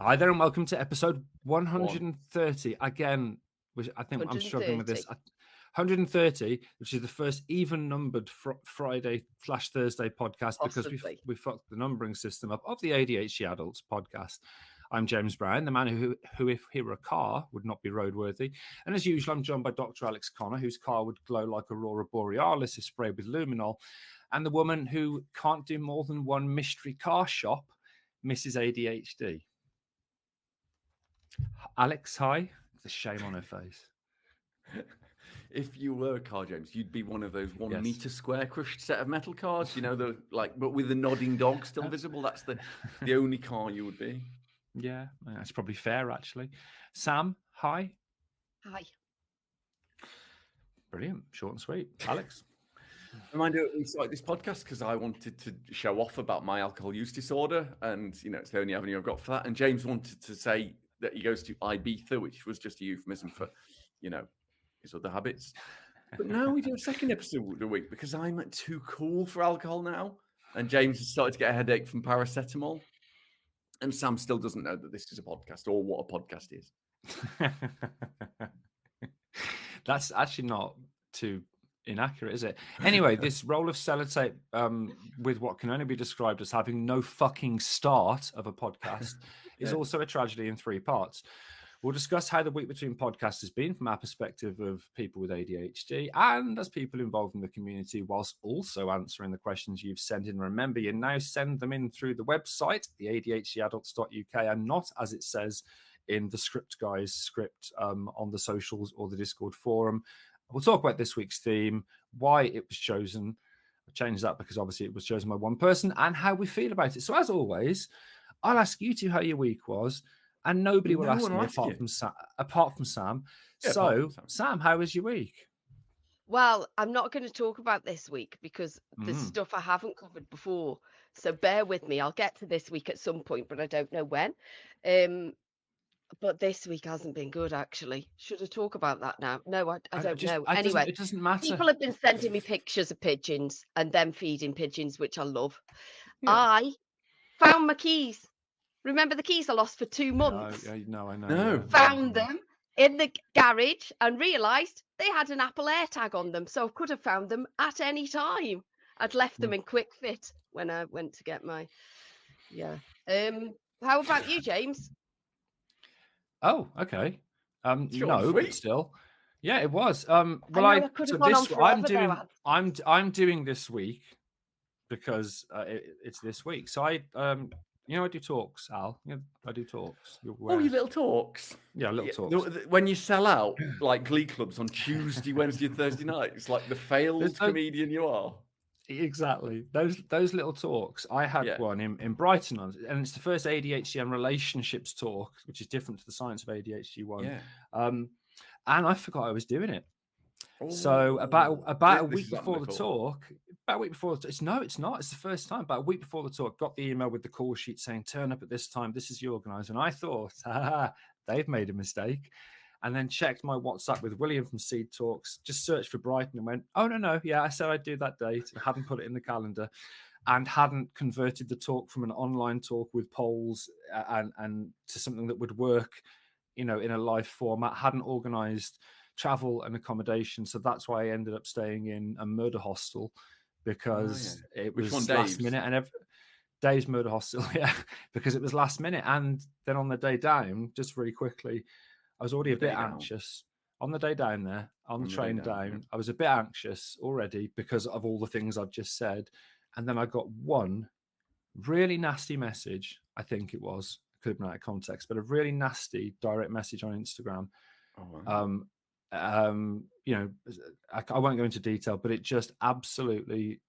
Hi there, and welcome to episode 130. Again, which I think I'm struggling with this. 130, which is the first even-numbered Friday/Thursday podcast. Possibly. Because we fucked the numbering system up of the ADHD Adults Podcast. I'm James Brown, the man who if he were a car, would not be roadworthy. And as usual, I'm joined by Dr. Alex Connor, whose car would glow like Aurora Borealis if sprayed with luminol, and the woman who can't do more than one mystery car shop, Mrs ADHD. Alex, hi. It's a shame on her face. If you were a car, James, you'd be one of those 1 meter square crushed set of metal cars, you know, but with the nodding dog still visible. That's the only car you would be. Yeah, that's probably fair, actually. Sam, hi. Hi. Brilliant. Short and sweet. Alex? Reminder, we started this podcast because I wanted to show off about my alcohol use disorder. And, you know, it's the only avenue I've got for that. And James wanted to say that he goes to Ibiza, which was just a euphemism for, you know, his other habits. But now we do a second episode a week because I'm too cool for alcohol now. And James has started to get a headache from paracetamol. And Sam still doesn't know that this is a podcast or what a podcast is. That's actually not too inaccurate, is it? Anyway, this roll of sellotape with what can only be described as having no fucking start of a podcast is also a tragedy in 3 parts. We'll discuss how the week between podcasts has been from our perspective of people with ADHD and as people involved in the community, whilst also answering the questions you've sent in. Remember, you now send them in through the website, the ADHDadults.uk, and not as it says in the script guys script on the socials or the Discord forum. We'll talk about this week's theme, why it was chosen. I changed that because obviously it was chosen by one person, and how we feel about it. So as always, I'll ask you two how your week was, and nobody will ask me apart from Sam. Yeah, so, Sam, how was your week? Well, I'm not going to talk about this week because there's stuff I haven't covered before. So bear with me. I'll get to this week at some point, but I don't know when. But this week hasn't been good, actually. Should I talk about that now? No, I don't know. Anyway, it doesn't matter. People have been sending me pictures of pigeons and them feeding pigeons, which I love. Yeah. I found my keys. Remember the keys I lost for 2 months? No, I know. No. Found them in the garage and realised they had an Apple AirTag on them, so I could have found them at any time. I'd left them in quick fit when I went to get my... Yeah. How about you, James? Oh, okay. No, but still, yeah, it was. I'm doing this week because it's this week. So I do talks, Al. I do talks. Oh, you little talks. Yeah, little talks. When you sell out like Glee clubs on Tuesday, Wednesday, and Thursday nights, like the failed comedian you are. Exactly. Those little talks. I had one in Brighton, and it's the first ADHD and relationships talk, which is different to the science of ADHD one. Yeah. And I forgot I was doing it. So about a week before the talk, it's not. It's the first time. About a week before the talk, got the email with the call sheet saying turn up at this time. This is your organizer, and I thought, they've made a mistake. And then checked my WhatsApp with William from Seed Talks, just searched for Brighton and went, oh, no. Yeah, I said I'd do that date. I hadn't put it in the calendar and hadn't converted the talk from an online talk with polls and to something that would work, in a live format, hadn't organised travel and accommodation. So that's why I ended up staying in a murder hostel because it was last minute. And Dave's murder hostel, because it was last minute. And then on the day down, just really quickly, I was already a bit anxious on the day down there, on the train down. I was a bit anxious already because of all the things I've just said. And then I got one really nasty message. I think it was, could have been out of context, but a really nasty direct message on Instagram. Oh, wow. I won't go into detail, but it just absolutely,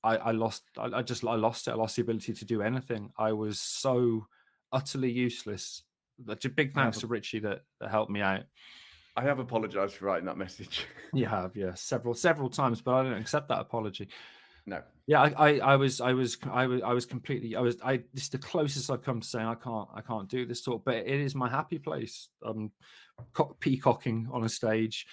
I lost it. I lost the ability to do anything. I was so utterly useless. That's a big thanks to Richie that helped me out. I have apologized for writing that message. You have, yeah, several times, but I don't accept that apology. No. Yeah, I was completely. This is the closest I've come to saying I can't do this talk, but it is my happy place. Peacocking on a stage,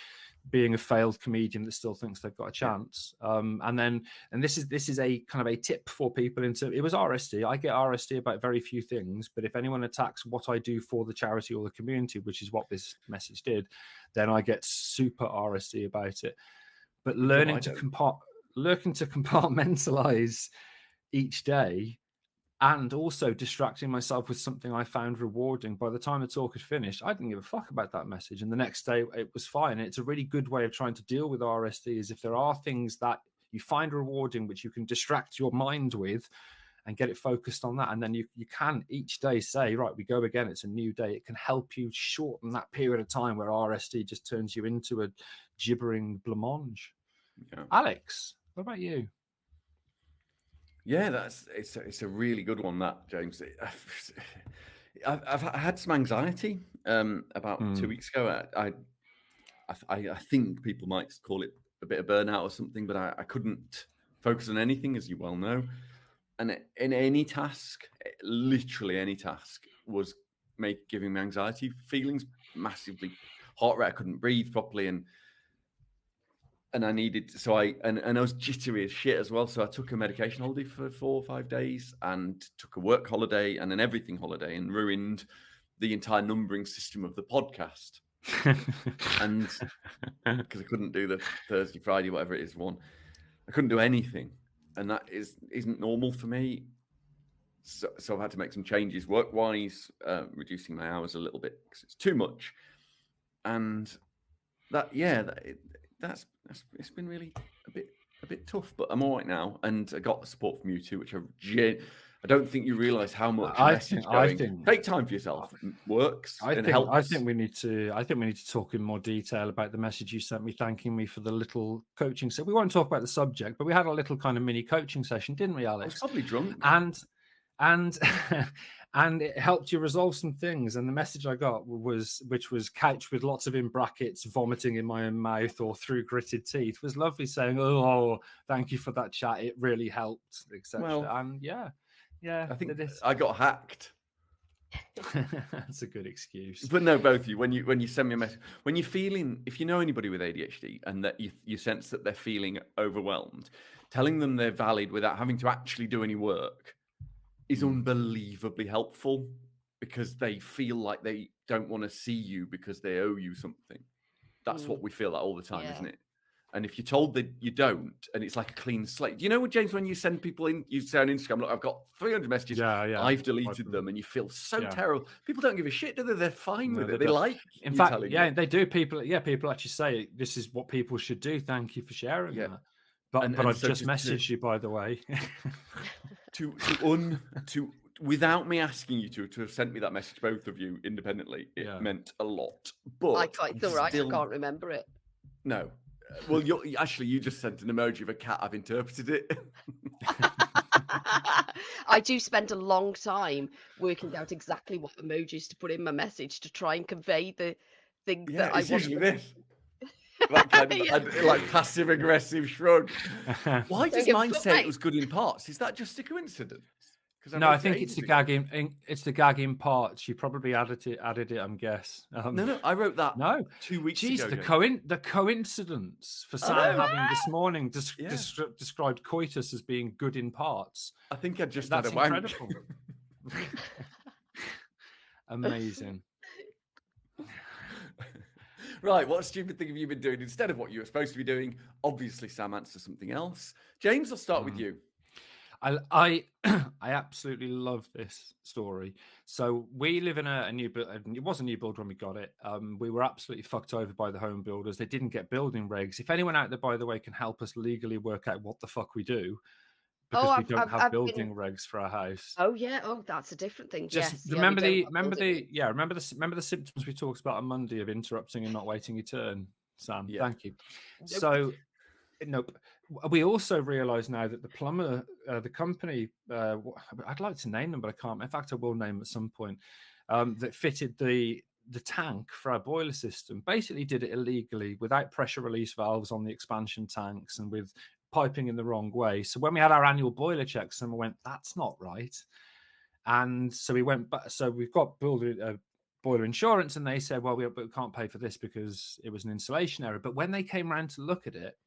being a failed comedian that still thinks they've got a chance. And this is a kind of a tip for people into, it was RSD. I get RSD about very few things, but if anyone attacks what I do for the charity or the community, which is what this message did, then I get super RSD about it. But learning to compartmentalize each day, and also distracting myself with something I found rewarding. By the time the talk had finished, I didn't give a fuck about that message. And the next day it was fine. And it's a really good way of trying to deal with RSD, is if there are things that you find rewarding, which you can distract your mind with and get it focused on that. And then you can each day say, right, we go again. It's a new day. It can help you shorten that period of time where RSD just turns you into a gibbering blancmange. Yeah. Alex, what about you? Yeah, it's a really good one, that, James. I've had some anxiety about 2 weeks ago. I think people might call it a bit of burnout or something, but I couldn't focus on anything, as you well know. And in any task, literally any task, was giving me anxiety feelings, massively heart rate. I couldn't breathe properly, and I needed, so I was jittery as shit as well. So I took a medication holiday for 4 or 5 days, and took a work holiday and an everything holiday, and ruined the entire numbering system of the podcast. And because I couldn't do the Thursday, Friday, whatever it is, one, I couldn't do anything, and that isn't normal for me. So I've had to make some changes work-wise, reducing my hours a little bit because it's too much, and that's it's been really a bit tough, but I'm all right now, and I got the support from you too, which I don't think you realise how much I think take time for yourself works. I think we need to talk in more detail about the message you sent me, thanking me for the little coaching. So we won't talk about the subject, but we had a little kind of mini coaching session, didn't we, Alex? I was probably drunk, and it helped you resolve some things. And the message I got which was couched with lots of, in brackets, vomiting in my own mouth or through gritted teeth, was lovely, saying, "Oh, thank you for that chat. It really helped," etc. Well, and yeah, I think I got hacked. That's a good excuse. But no, both of you, when you send me a message, when you're feeling, if you know anybody with ADHD and that you sense that they're feeling overwhelmed, telling them they're valid without having to actually do any work is unbelievably helpful, because they feel like they don't want to see you because they owe you something. That's what we feel like all the time, isn't it? And if you're told that you don't, and it's like a clean slate. Do you know what, James, when you send people in, you say on Instagram, look, I've got 300 messages, I've deleted them, and you feel so terrible. People don't give a shit, do they? They're fine with it. They like, in fact, they do. People actually say, this is what people should do. Thank you for sharing that. But I've just messaged you, by the way. to without me asking you to have sent me that message, both of you independently, it meant a lot. But it's all right. I can't remember it. No. Well, you just sent an emoji of a cat. I've interpreted it. I do spend a long time working out exactly what emojis to put in my message to try and convey the things that I want. Usually this. That kind of, like passive aggressive shrug. Why does mine say it was good in parts? Is that just a coincidence? No, I think it's the gag in parts. You probably added it. I'm guess. No, I wrote that. 2 weeks ago. The coincidence for Sam having this morning described coitus as being good in parts. I think I just That's had a wank. Incredible. Amazing. Right, what stupid thing have you been doing instead of what you were supposed to be doing? Obviously, Sam answers something else. James, I'll start with you. I absolutely love this story. So we live in a new build. It was a new build when we got it. We were absolutely fucked over by the home builders. They didn't get building regs. If anyone out there, by the way, can help us legally work out what the fuck we do, because we don't have building regs for our house. Oh yeah. Oh, that's a different thing. Just remember the symptoms we talked about on Monday of interrupting and not waiting your turn, Sam. Yeah. Thank you. Nope. So, nope. We also realise now that the plumber, the company, I'd like to name them, but I can't. In fact, I will name them at some point. That fitted the tank for our boiler system basically did it illegally, without pressure release valves on the expansion tanks and with piping in the wrong way. So when we had our annual boiler checks, and we went, that's not right. And so we went back. So we've got boiler insurance, and they said, well, we can't pay for this because it was an installation error. But when they came around to look at it,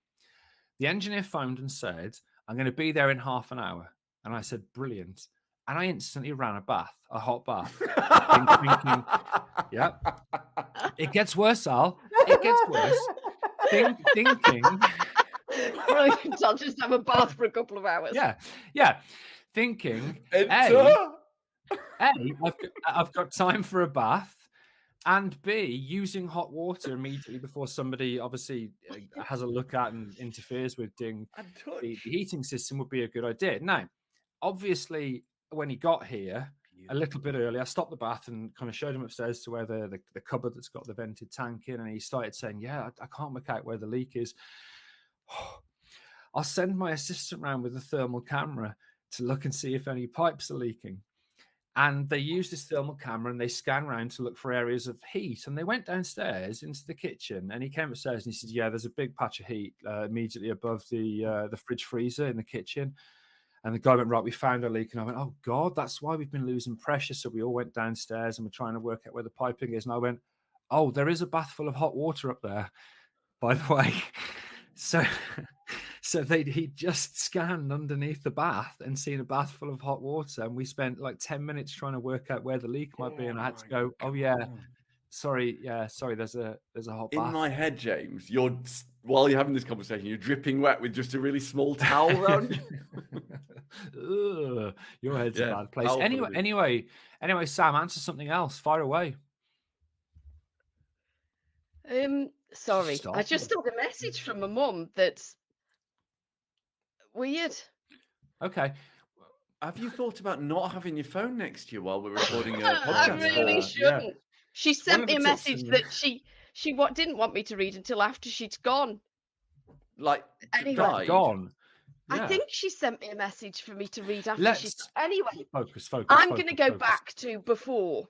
the engineer phoned and said, I'm going to be there in half an hour. And I said, brilliant. And I instantly ran a hot bath. Thinking, yeah, it gets worse, Al. It gets worse. Thinking. Brilliant. I'll just have a bath for a couple of hours. Yeah. Thinking, I've got time for a bath. And B, using hot water immediately before somebody obviously has a look at and interferes with the heating system would be a good idea. Now, obviously, when he got here a little bit early, I stopped the bath and kind of showed him upstairs to where the cupboard that's got the vented tank in, and he started saying, yeah, I can't work out where the leak is. I'll send my assistant round with a thermal camera to look and see if any pipes are leaking. And they used this thermal camera and they scanned around to look for areas of heat. And they went downstairs into the kitchen, and he came upstairs and he said, yeah, there's a big patch of heat immediately above the fridge freezer in the kitchen. And the guy went, right, we found a leak. And I went, oh, God, that's why we've been losing pressure. So we all went downstairs and we're trying to work out where the piping is. And I went, oh, there is a bath full of hot water up there, by the way. So he just scanned underneath the bath and seen a bath full of hot water. And we spent like 10 minutes trying to work out where the leak might be. And I had to go, oh, yeah, sorry, there's a hot bath. In my head, James, while you're having this conversation, you're dripping wet with just a really small towel around you. Your head's a bad place. Anyway, Sam, answer something else. Fire away. Sorry, I just got a message from my mum that's weird. Okay. Have you thought about not having your phone next to you while we're recording a podcast? I really shouldn't. Yeah. She sent me a message that she didn't want me to read until after she'd gone. Like, anyway, gone. Yeah. I think she sent me a message for me to read after she's... Anyway, focus. I'm going to go back to before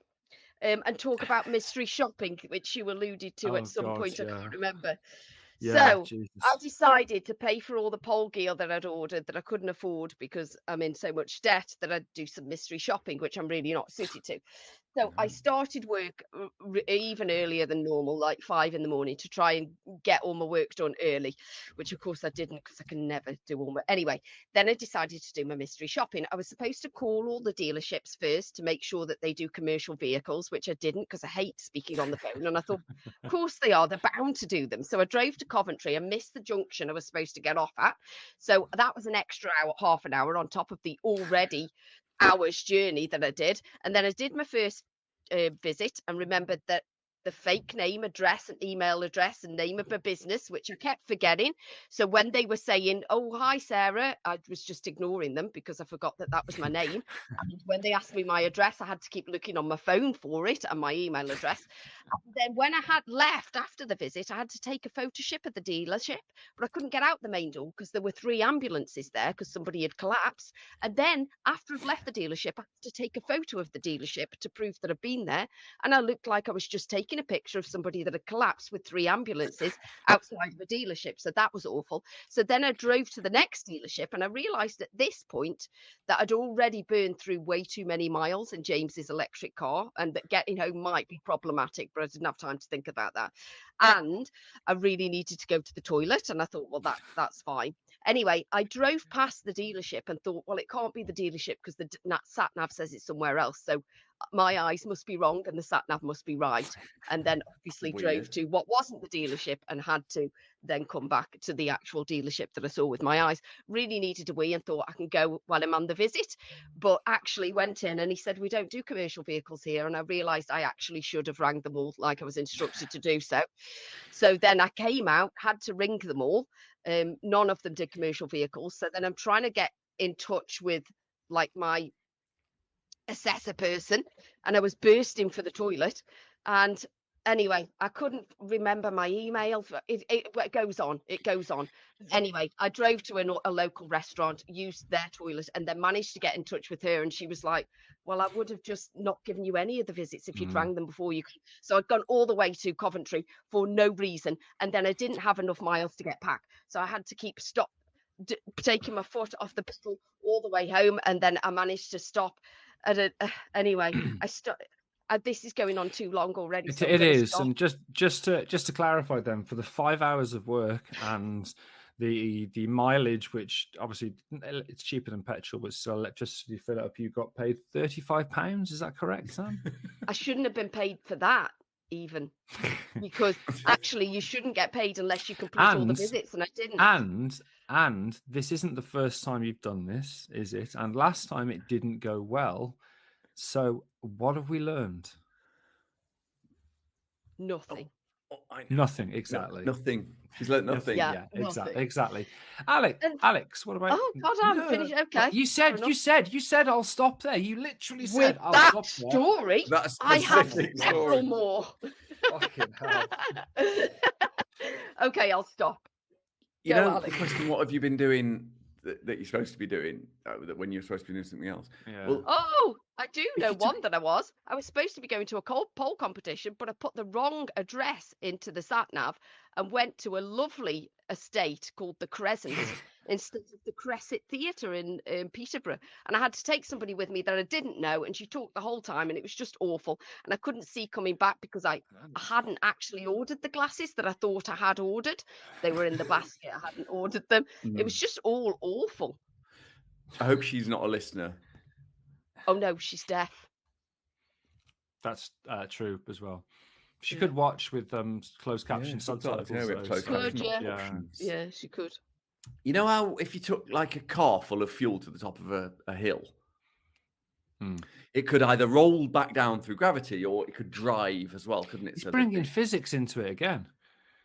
and talk about mystery shopping, which you alluded to at some point. I can't remember. Yeah, so Jesus. I decided to pay for all the pole gear that I'd ordered that I couldn't afford because I'm in so much debt that I'd do some mystery shopping, which I'm really not suited to. So I started work even earlier than normal, like 5 a.m, to try and get all my work done early, which of course I didn't because I can never do all my... Anyway, then I decided to do my mystery shopping. I was supposed to call all the dealerships first to make sure that they do commercial vehicles, which I didn't because I hate speaking on the phone. And I thought, of course they are. They're bound to do them. So I drove to Coventry and missed the junction I was supposed to get off at. So that was an extra hour, half an hour on top of the already hours journey that I did. And then I did my first visit and remembered that the fake name, address and email address and name of my business, which I kept forgetting. So when they were saying, oh, hi, Sarah, I was just ignoring them because I forgot that was my name. And when they asked me my address, I had to keep looking on my phone for it and my email address. And then when I had left after the visit, I had to take a photoshop of the dealership, but I couldn't get out the main door because there were 3 ambulances there because somebody had collapsed. And then after I'd left the dealership, I had to take a photo of the dealership to prove that I'd been there. And I looked like I was just taking a picture of somebody that had collapsed with 3 ambulances outside of a dealership. So that was awful. So then I drove to the next dealership and I realized at this point that I'd already burned through way too many miles in James's electric car and that getting home might be problematic, but I didn't have time to think about that. And I really needed to go to the toilet. And I thought, well, that's fine. Anyway, I drove past the dealership and thought, well, it can't be the dealership because the sat nav says it's somewhere else. So my eyes must be wrong and the sat nav must be right. And then obviously drove to what wasn't the dealership and had to then come back to the actual dealership that I saw with my eyes. Really needed a wee and thought I can go while I'm on the visit, but actually went in and he said, we don't do commercial vehicles here. And I realized I actually should have rang them all like I was instructed to do so. So then I came out, had to ring them all. None of them did commercial vehicles. So then I'm trying to get in touch with like my assessor person and I was bursting for the toilet. And anyway, I couldn't remember my email. It goes on. Anyway, I drove to a local restaurant, used their toilet, and then managed to get in touch with her. And she was like, well, I would have just not given you any of the visits if you'd rang them before you could. So I'd gone all the way to Coventry for no reason. And then I didn't have enough miles to get back. So I had to keep taking my foot off the pedal all the way home. And then I managed to stop. Anyway, I stopped. This is going on too long already. So It is, and just to clarify, then, for the 5 hours of work and the mileage, which obviously it's cheaper than petrol, but still electricity fill it up, you got paid £35. Is that correct, Sam? I shouldn't have been paid for that even, because actually you shouldn't get paid unless you complete all the visits, and I didn't. And this isn't the first time you've done this, is it? And last time it didn't go well. So what have we learned? Nothing. Nothing, exactly. Nothing. She's learned nothing. Yeah, exactly. Alex, what about? Oh God, I haven't finished. Okay. You said I'll stop there. You literally said I'll that stop story. That I have specific several story. more. Fucking hell. Okay, I'll stop. You Go, know, Alex. the question, what have you been doing that you're supposed to be doing when you're supposed to be doing something else? Yeah. Well, Oh, I do know you one that I was. I was supposed to be going to a pole competition, but I put the wrong address into the sat nav and went to a lovely estate called the Crescent instead of the Crescent Theatre in Peterborough. And I had to take somebody with me that I didn't know, and she talked the whole time, and it was just awful. And I couldn't see coming back because I hadn't actually ordered the glasses that I thought I had ordered. They were in the basket. I hadn't ordered them. It was just all awful. I hope she's not a listener. Oh no, she's deaf. That's true as well. She could watch with closed caption subtitles. Yeah, she could. You know how if you took like a car full of fuel to the top of a hill, it could either roll back down through gravity or it could drive as well, couldn't it? It's bringing physics into it again.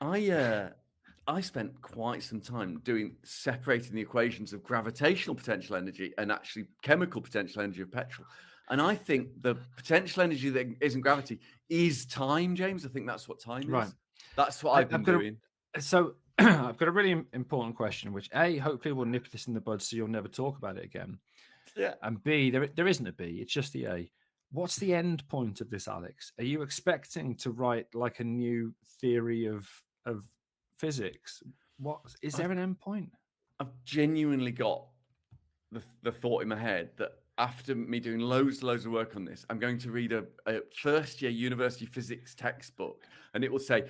I spent quite some time separating the equations of gravitational potential energy and actually chemical potential energy of petrol. And I think the potential energy that isn't gravity is time, James. I think that's what time is. That's what I've been doing. So I've got a really important question, which A, hopefully we'll nip this in the bud so you'll never talk about it again. Yeah. And B, there isn't a B, it's just the A. What's the end point of this, Alex? Are you expecting to write like a new theory of physics? Is there an end point? I've genuinely got the thought in my head that after me doing loads of work on this, I'm going to read a first year university physics textbook, and it will say,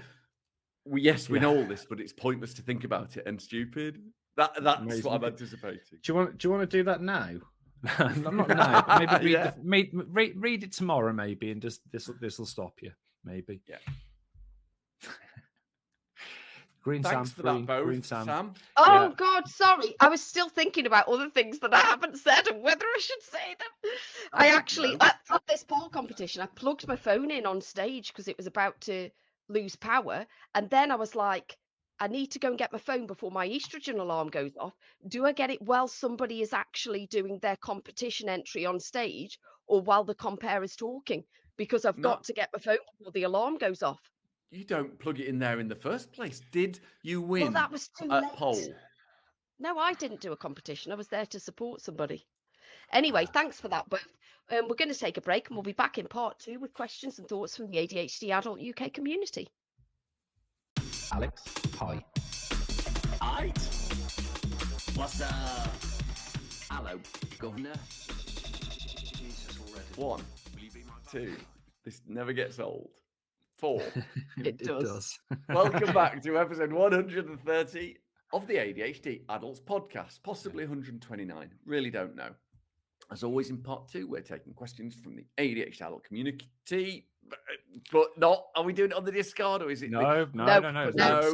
we know all this, but it's pointless to think about it and stupid. That's amazing. What I'm anticipating. Do you want to do that now? Not now. Maybe read it tomorrow, maybe, and just this will stop you. Maybe. Yeah. Thanks for that, both, Sam. Oh, God, sorry. I was still thinking about other things that I haven't said and whether I should say them. I actually, at this pole competition, I plugged my phone in on stage because it was about to lose power. And then I was like, I need to go and get my phone before my estrogen alarm goes off. Do I get it while somebody is actually doing their competition entry on stage or while the compere is talking? Because I've got to get my phone before the alarm goes off. You don't plug it in there in the first place. Did you win? Well, that was too at late. Pole? No, I didn't do a competition. I was there to support somebody. Anyway, thanks for that. But we're going to take a break and we'll be back in part 2 with questions and thoughts from the ADHD Adult UK community. Alex, hi. Hi. What's up? Hello, Governor. Jesus already. 1, 2. This never gets old. 4. It does. Welcome back to episode 130 of the ADHD Adults Podcast, possibly 129. Really don't know. As always, in part 2, we're taking questions from the ADHD adult community, but not. Are we doing it on the Discord or is it? No.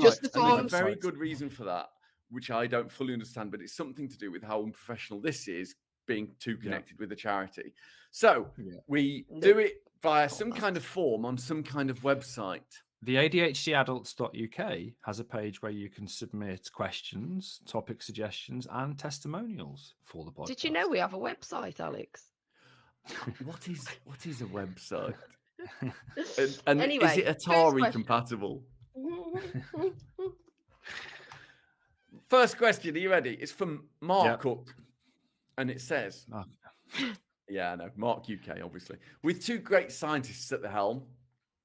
Just the There's a forms. very good reason for that, which I don't fully understand, but it's something to do with how unprofessional this is, being too connected with the charity. So we do it via some kind of form on some kind of website. The ADHDadults.uk has a page where you can submit questions, topic suggestions, and testimonials for the podcast. Did you know we have a website, Alex? What is a website? and Anyway, is it Atari compatible? First question, are you ready? It's from Mark Cook, and it says, yeah, I know, Mark UK, obviously. With 2 great scientists at the helm,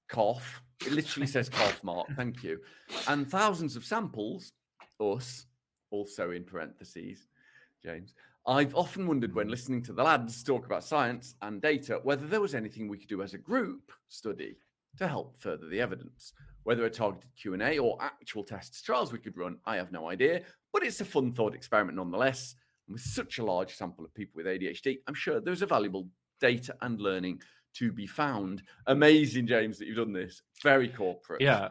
cough, it literally says cough, Mark, thank you, and thousands of samples, us, also in parentheses, James, I've often wondered when listening to the lads talk about science and data, whether there was anything we could do as a group study to help further the evidence. Whether a targeted Q&A or actual tests trials we could run, I have no idea, but it's a fun thought experiment nonetheless. And with such a large sample of people with ADHD, I'm sure there's a valuable data and learning to be found. Amazing, James, that you've done this. Very corporate. Yeah.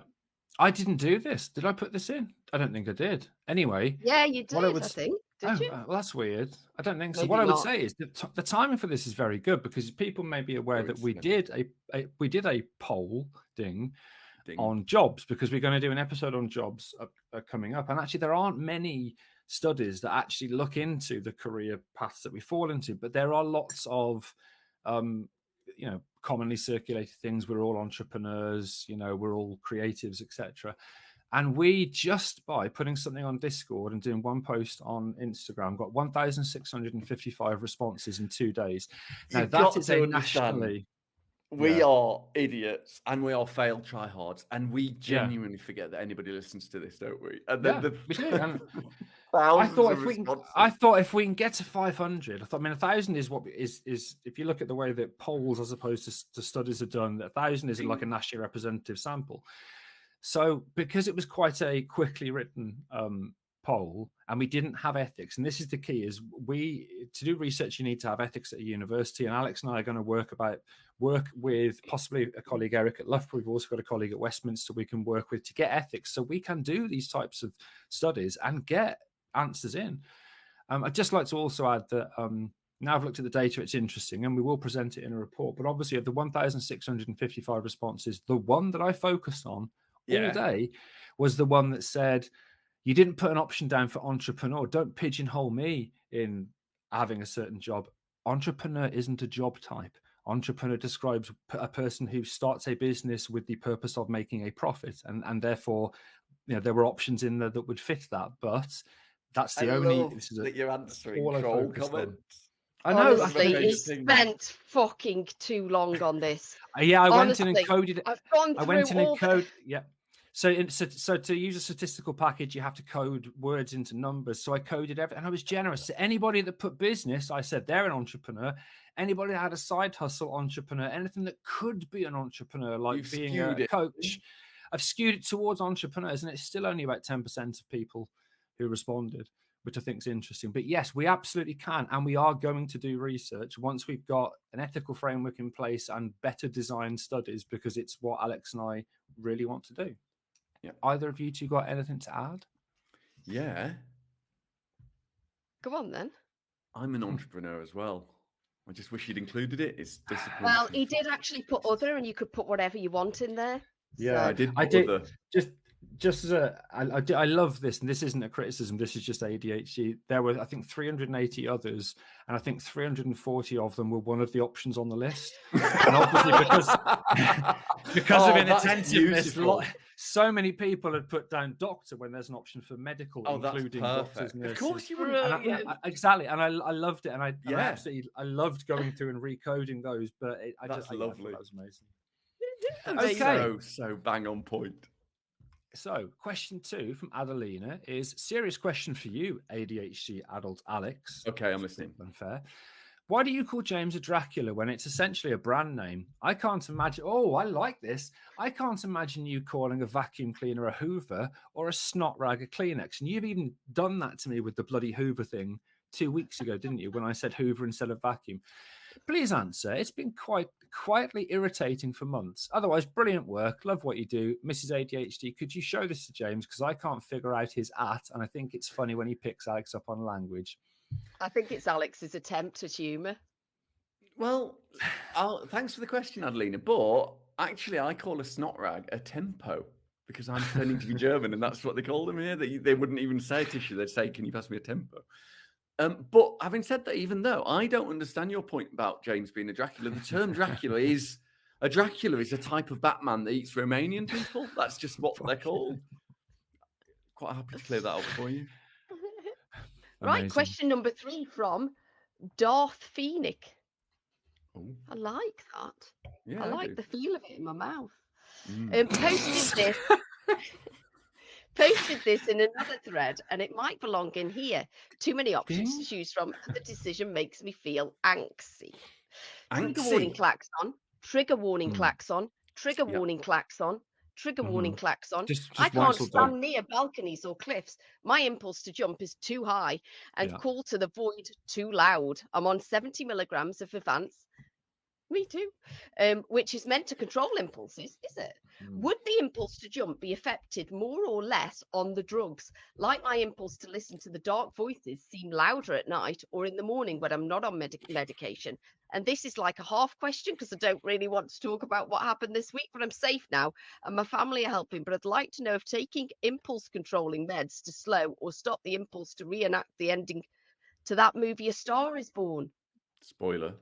I didn't do this. Did I put this in? I don't think I did. Anyway. Yeah, you did, I think. Did you? Well, that's weird. I don't think so. Maybe What I would not. say is the timing for this is very good because people may be aware that we did a poll ding on jobs because we're going to do an episode on jobs coming up. And actually, there aren't many studies that actually look into the career paths that we fall into, but there are lots of, commonly circulated things. We're all entrepreneurs, we're all creatives, etc. And we, just by putting something on Discord and doing one post on Instagram, got 1,655 responses in 2 days. Now, that is a nationally... We are idiots and we are failed tryhards, and we genuinely forget that anybody listens to this, don't we? And then we do. And I thought if we can get to 500, 1,000 is what is if you look at the way that polls as opposed to studies are done, 1,000 is like a nationally representative sample. So because it was quite a quickly written poll and we didn't have ethics, and this is the key, is to do research you need to have ethics at a university, and Alex and I are going to work with possibly a colleague, Eric, at Loughborough. We've also got a colleague at Westminster we can work with to get ethics so we can do these types of studies and get answers in. I'd just like to also add that now I've looked at the data, it's interesting, and we will present it in a report. But obviously, of the 1,655 responses, the one that I focused on all day was the one that said, you didn't put an option down for entrepreneur. Don't pigeonhole me in having a certain job. Entrepreneur isn't a job type. Entrepreneur describes a person who starts a business with the purpose of making a profit. And therefore, there were options in there that would fit that. But that's the only... This is that you're answering troll comments. I know. Honestly, you spent fucking too long on this. I went in and coded it. I've gone through Yeah. So to use a statistical package, you have to code words into numbers. So I coded everything, and I was generous. So anybody that put business, I said they're an entrepreneur. Anybody that had a side hustle, entrepreneur. Anything that could be an entrepreneur, like being a coach. I've skewed it towards entrepreneurs, and it's still only about 10% of people who responded, which I think is interesting. But yes, we absolutely can, and we are going to do research once we've got an ethical framework in place and better designed studies, because it's what Alex and I really want to do. Yeah. Either of you two got anything to add? Yeah. Go on then. I'm an entrepreneur as well. I just wish he'd included it. It's disappointing. Well, he did actually put other, and you could put whatever you want in there. Yeah, so. I did. Other. Just as I love this, and this isn't a criticism. This is just ADHD. There were, I think, 380 others, and I think 340 of them were one of the options on the list. And obviously, because of inattentiveness, so many people had put down doctor when there's an option for medical, including doctors. Nurses. Of course, you would. Exactly, and I loved it, and I loved going through and recoding those. But that's lovely. That was amazing. Okay, so bang on point. So, question 2 from Adelina is serious question for you, ADHD adult Alex. Okay, I'm listening. Unfair. Why do you call James a Dracula when it's essentially a brand name? I can't imagine. Oh, I like this. I can't imagine you calling a vacuum cleaner a Hoover or a snot rag a Kleenex. And you've even done that to me with the bloody Hoover thing 2 weeks ago, didn't you? When I said Hoover instead of vacuum. Please answer. It's been quite quietly irritating for months. Otherwise, brilliant work. Love what you do. Mrs ADHD, could you show this to James? Because I can't figure out his @ and I think it's funny when he picks Alex up on language. I think it's Alex's attempt at humour. Well, thanks for the question, Adelina. But actually, I call a snot rag a tempo because I'm pretending to be German, and that's what they call them here. They wouldn't even say tissue. They'd say, can you pass me a tempo? But having said that, even though I don't understand your point about James being a Dracula, the term Dracula is a type of Batman that eats Romanian people. That's just what they're called. Quite happy to clear that up for you. Right, Amazing. question number 3 from Darth Phoenix. Ooh. I like that. Yeah, I like the feel of it in my mouth. Mm. posted this in another thread, and it might belong in here. Too many options to choose from, and the decision makes me feel anxious. Trigger warning klaxon, trigger warning klaxon, trigger warning klaxon, trigger warning klaxon. Just I can't whistle stand down. near balconies or cliffs. My impulse to jump is too high, and call to the void too loud. I'm on 70 milligrams of Vivance. Me too. Which is meant to control impulses, is it? Would the impulse to jump be affected more or less on the drugs? Like my impulse to listen to the dark voices seem louder at night or in the morning when I'm not on medication. And this is like a half question because I don't really want to talk about what happened this week, but I'm safe now and my family are helping. But I'd like to know if taking impulse controlling meds to slow or stop the impulse to reenact the ending to that movie A Star Is Born. Spoiler.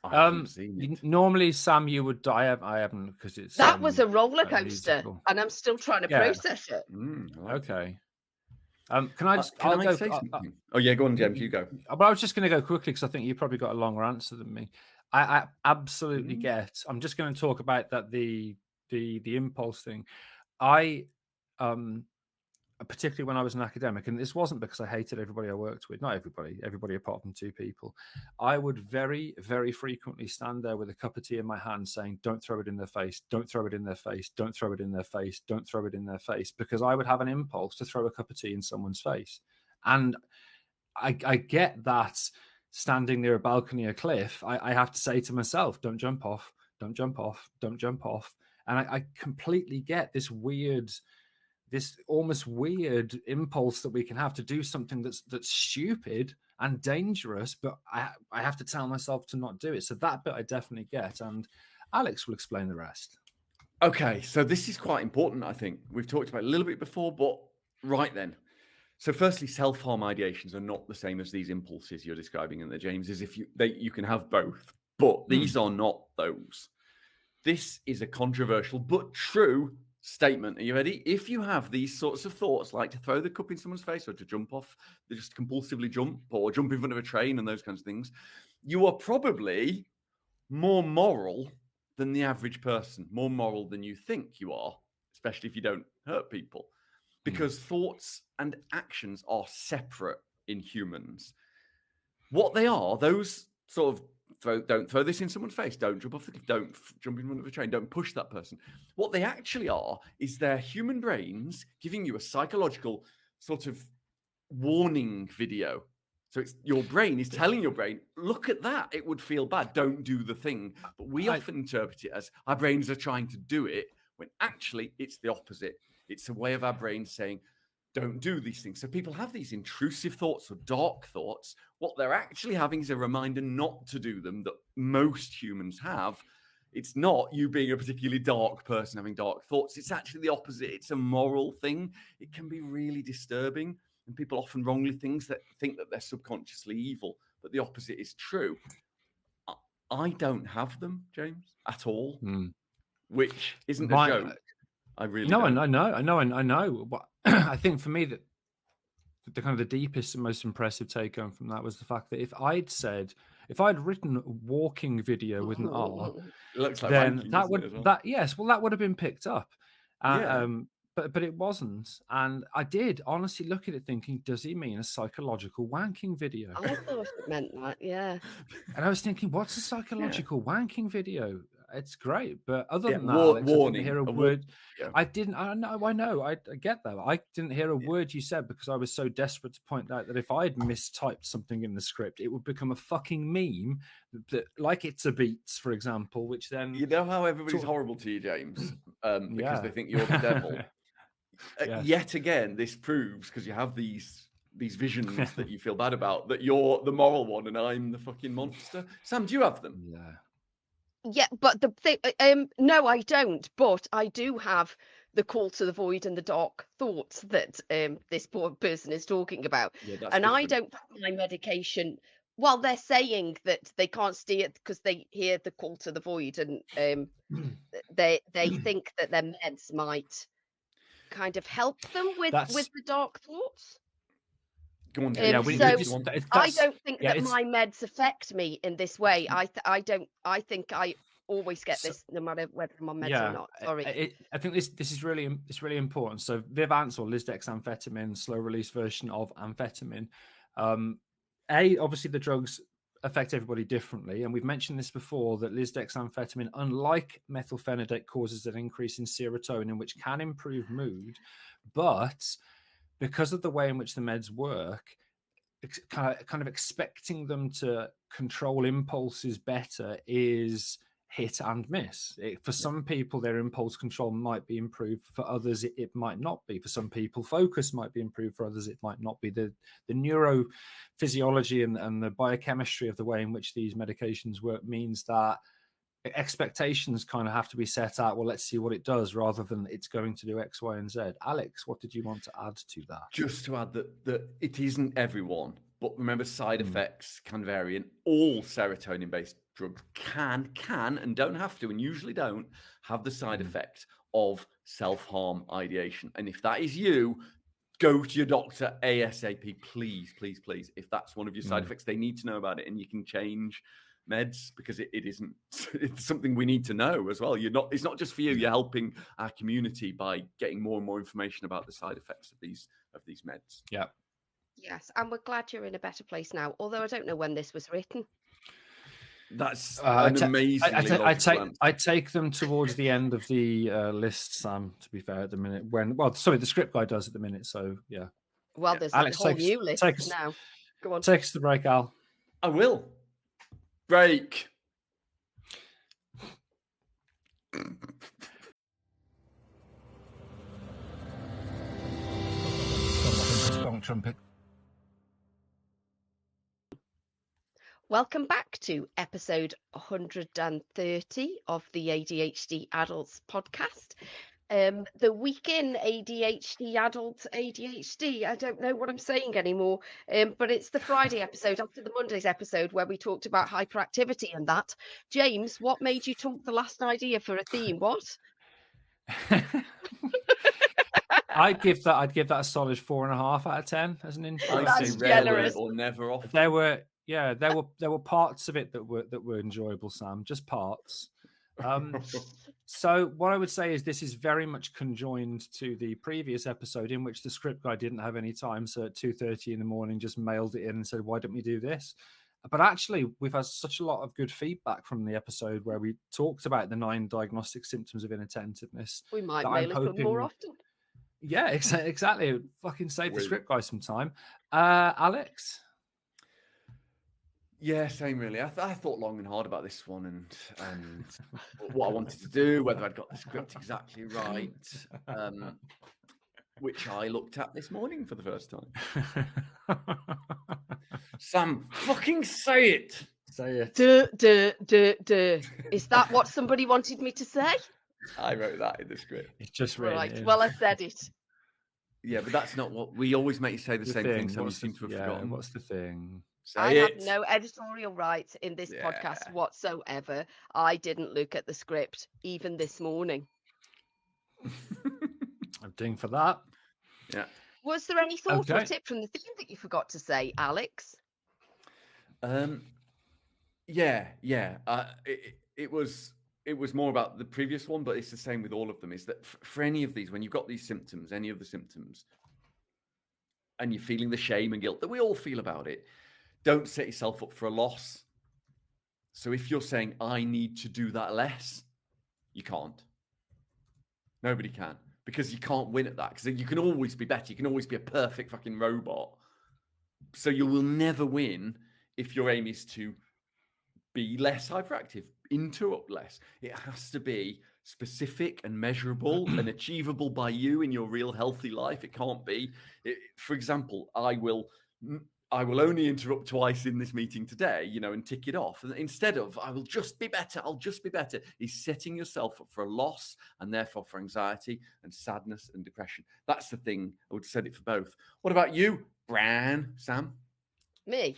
I haven't seen it. Normally, Sam, you would. I haven't because it's. That was a roller coaster, and I'm still trying to process it. Okay. Can I just? Can I say something? Oh yeah, go on, James. You go. But I was just going to go quickly because I think you probably got a longer answer than me. I absolutely get. I'm just going to talk about that the impulse thing. Particularly when I was an academic, and this wasn't because I hated everybody I worked with, not everybody apart from two people. I would very, very frequently stand there with a cup of tea in my hand saying, don't throw it in their face, don't throw it in their face, don't throw it in their face, don't throw it in their face, because I would have an impulse to throw a cup of tea in someone's face. And I get that standing near a balcony or cliff, I have to say to myself, don't jump off, don't jump off, don't jump off. And I completely get this almost weird impulse that we can have to do something that's stupid and dangerous, but I have to tell myself to not do it. So that bit I definitely get, and Alex will explain the rest. Okay, so this is quite important, I think. We've talked about it a little bit before, but right then. So firstly, self-harm ideations are not the same as these impulses you're describing in there, James, as if you can have both, but these are not those. This is a controversial but true statement. Are you ready? If you have these sorts of thoughts, like to throw the cup in someone's face or to jump off, they just compulsively jump or jump in front of a train and those kinds of things, you are probably more moral than the average person, more moral than you think you are, especially if you don't hurt people, because thoughts and actions are separate in humans. What they are, those sort of don't throw this in someone's face, don't jump off the cliff, don't jump in front of a train, don't push that person. What they actually are is their human brains giving you a psychological sort of warning video. So it's your brain is telling your brain, look at that, it would feel bad, don't do the thing. But we often interpret it as our brains are trying to do it, when actually it's the opposite. It's a way of our brain saying, don't do these things. So people have these intrusive thoughts or dark thoughts. What they're actually having is a reminder not to do them that most humans have. It's not you being a particularly dark person having dark thoughts. It's actually the opposite. It's a moral thing. It can be really disturbing. And people often wrongly think that they're subconsciously evil. But the opposite is true. I don't have them, James, at all. Which isn't a joke. I really don't. I know. But I think for me that the kind of the deepest and most impressive take home from that was the fact that if I'd written walking video with an R, looks like then ranking, that would have been picked up. But it wasn't, and I did honestly look at it thinking, does he mean a psychological wanking video? I thought it meant that, yeah. And I was thinking, what's a psychological wanking video? It's great, but other than that, warning, I didn't hear a word. Yeah. I know. I get that. I didn't hear a word you said because I was so desperate to point out that if I had mistyped something in the script, it would become a fucking meme, that like It's a Beats, for example, which then you know how everybody's horrible to you, James, because they think you're the devil. Yet again, this proves, because you have these visions that you feel bad about, that you're the moral one and I'm the fucking monster. Sam, do you have them? Yeah, but the thing, no, I don't. But I do have the call to the void and the dark thoughts that this poor person is talking about. Yeah, and different. I don't put my medication. Well, they're saying that they can't see it because they hear the call to the void, and they think that their meds might kind of help them with the dark thoughts. Go on, I don't think that my meds affect me in this way. I think I always get this, no matter whether I'm on meds or not. Sorry. I think this is really important. So Vivance or lisdexamphetamine, slow release version of amphetamine. Obviously the drugs affect everybody differently, and we've mentioned this before, that lisdexamphetamine, unlike methylphenidate, causes an increase in serotonin, which can improve mood, but because of the way in which the meds work, kind of expecting them to control impulses better is hit and miss. For some people, their impulse control might be improved. For others, it might not be. For some people, focus might be improved. For others, it might not be. The neurophysiology and the biochemistry of the way in which these medications work means that expectations kind of have to be set out. Well, let's see what it does, rather than it's going to do X, Y, and Z. Alex, what did you want to add to that? Just to add that it isn't everyone, but remember, side effects can vary, and all serotonin-based drugs can and don't have to, and usually don't have the side effect of self-harm ideation. And if that is you, go to your doctor ASAP, please. If that's one of your side effects, they need to know about it, and you can change meds, because it's something we need to know as well. It's not just for you. You're helping our community by getting more and more information about the side effects of these meds. Yeah. Yes, and we're glad you're in a better place now, although I don't know when this was written. That's an amazing. I take them towards the end of the list, Sam, to be fair, at the minute. The script guy does at the minute, so yeah. Well, there's Alex, a whole new list now. Go on. Take us to the break, Al. I will. Break. Trumpet. Welcome back to episode 130 of the ADHD Adults Podcast. The week in ADHD Adults ADHD. I don't know what I'm saying anymore, but it's the Friday episode after the Monday's episode where we talked about hyperactivity and that. James, what made you talk the last idea for a theme? What? I'd give that a solid 4.5 out of 10 as an intro. I'd say generous or never off. There were parts of it that were enjoyable, Sam. Just parts. So what I would say is this is very much conjoined to the previous episode, in which the script guy didn't have any time, so at 2:30 in the morning just mailed it in and said, why don't we do this? But actually, we've had such a lot of good feedback from the episode where we talked about the 9 diagnostic symptoms of inattentiveness. We might mail it more often. Yeah, exactly. Fucking save the script guy some time. Alex? Yeah, same really. I thought long and hard about this one and what I wanted to do, whether I'd got the script exactly right, which I looked at this morning for the first time. Sam, fucking say it. Say it. Is that what somebody wanted me to say? I wrote that in the script. It's just written. Right. Well, I said it. Yeah, but that's not what we always make you say. The same thing. So you seem to have forgotten. What's the thing? I have no editorial rights in this podcast whatsoever. I didn't look at the script even this morning. I'm ding for that. Yeah. Was there any thought or tip from the theme that you forgot to say, Alex? Yeah. It was more about the previous one, but it's the same with all of them. Is that for any of these, when you've got these symptoms, any of the symptoms, and you're feeling the shame and guilt that we all feel about it, don't set yourself up for a loss. So if you're saying, I need to do that less, you can't. Nobody can. Because you can't win at that. Because you can always be better. You can always be a perfect fucking robot. So you will never win if your aim is to be less hyperactive, interrupt less. It has to be specific and measurable and achievable by you in your real healthy life. It can't be. For example, I will only interrupt twice in this meeting today, and tick it off. And instead of, I will just be better, I'll just be better, is setting yourself up for a loss and therefore for anxiety and sadness and depression. That's the thing. I would have said it for both. What about you, Bran, Sam? Me?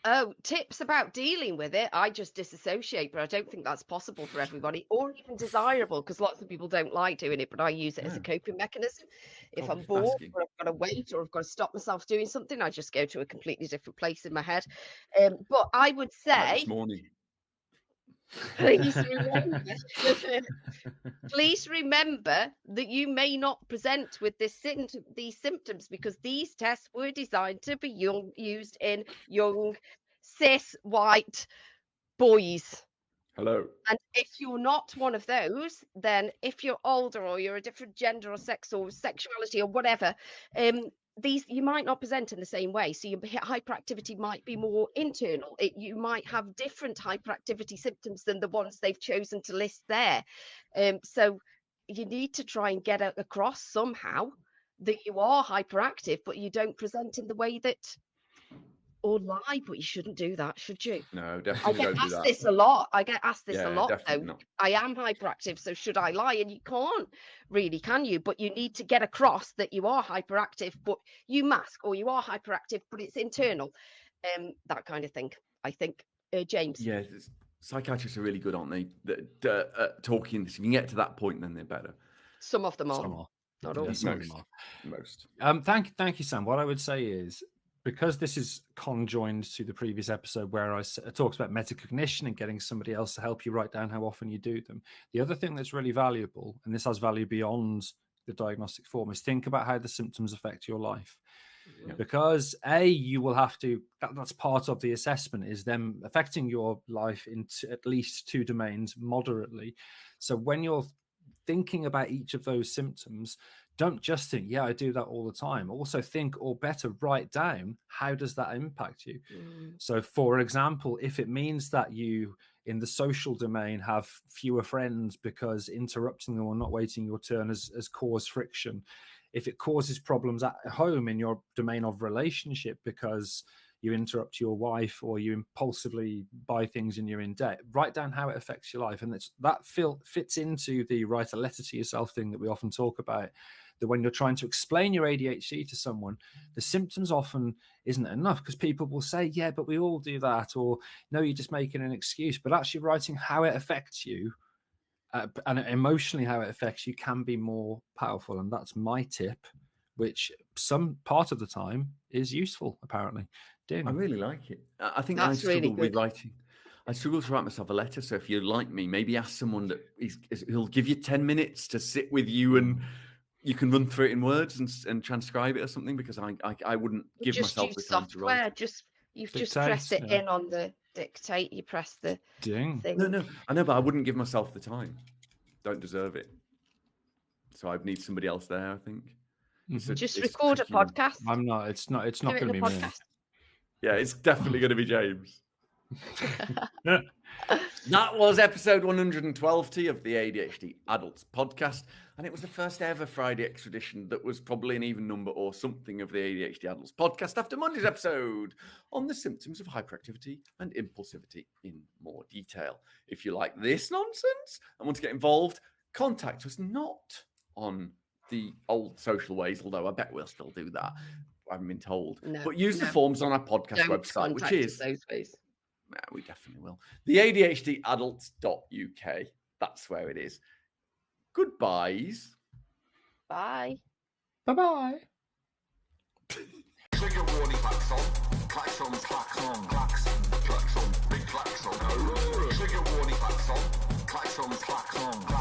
Oh, tips about dealing with it. I just disassociate, but I don't think that's possible for everybody or even desirable, because lots of people don't like doing it, but I use it as a coping mechanism. If I'm bored or I've got to wait or I've got to stop myself doing something, I just go to a completely different place in my head. But I would say... This morning. Please remember that you may not present with these symptoms because these tests were designed to be used in young, cis, white boys. Hello. And if you're not one of those, then if you're older or you're a different gender or sex or sexuality or whatever, you might not present in the same way. So your hyperactivity might be more internal. You might have different hyperactivity symptoms than the ones they've chosen to list there. So you need to try and get across somehow that you are hyperactive, but you don't present in the way that, or lie, but you shouldn't do that, should you? No, definitely don't do that. I get asked this a lot. I get asked this a lot, though. Not. I am hyperactive, so should I lie? And you can't really, can you? But you need to get across that you are hyperactive, but you mask, or you are hyperactive, but it's internal. That kind of thing, I think. James? Yeah, psychiatrists are really good, aren't they? Talking this. If you can get to that point, then they're better. Some of them are. Some are. Not all. Most. Thank you, Sam. What I would say is, because this is conjoined to the previous episode where I talked about metacognition and getting somebody else to help you write down how often you do them. The other thing that's really valuable, and this has value beyond the diagnostic form, is think about how the symptoms affect your life. Yeah. Because you will have to, that's part of the assessment, is them affecting your life in at least two domains moderately. So when you're thinking about each of those symptoms, don't just think, I do that all the time. Also think, or better, write down, how does that impact you? So, for example, if it means that you, in the social domain, have fewer friends because interrupting them or not waiting your turn has caused friction. If it causes problems at home in your domain of relationship because you interrupt your wife or you impulsively buy things and you're in debt, write down how it affects your life. And that fits into the write a letter to yourself thing that we often talk about. That when you're trying to explain your ADHD to someone, the symptoms often isn't enough, because people will say, yeah, but we all do that, or no, you're just making an excuse. But actually writing how it affects you and emotionally how it affects you can be more powerful. And that's my tip, which some part of the time is useful, apparently. I really like it. I think I struggle with writing. I struggle to write myself a letter. So if you're like me, maybe ask someone that he'll give you 10 minutes to sit with you and you can run through it in words and transcribe it or something, because I wouldn't give myself the time to write. You've just pressed it in on the dictate. You press the thing. No, I know, but I wouldn't give myself the time. Don't deserve it. So I'd need somebody else there, I think. Just record a podcast. I'm not. It's not going to be me. Yeah, it's definitely going to be James. That was episode 112 of the ADHD Adults Podcast, and it was the first ever Friday expedition that was probably an even number or something of the ADHD Adults Podcast after Monday's episode on the symptoms of hyperactivity and impulsivity in more detail. If you like this nonsense and want to get involved, contact us not on the old social ways, although I bet we'll still do that. I haven't been told. But use the forms on our podcast website, which is... those ways. Yeah, we definitely will. The ADHDadults.uk. That's where it is. Goodbyes. Bye. Bye-bye. Trigger warning klaxon. Klaxon, klaxon, klaxon, klaxon, big klaxon. Trigger warning klaxon. Klaxon, klaxon.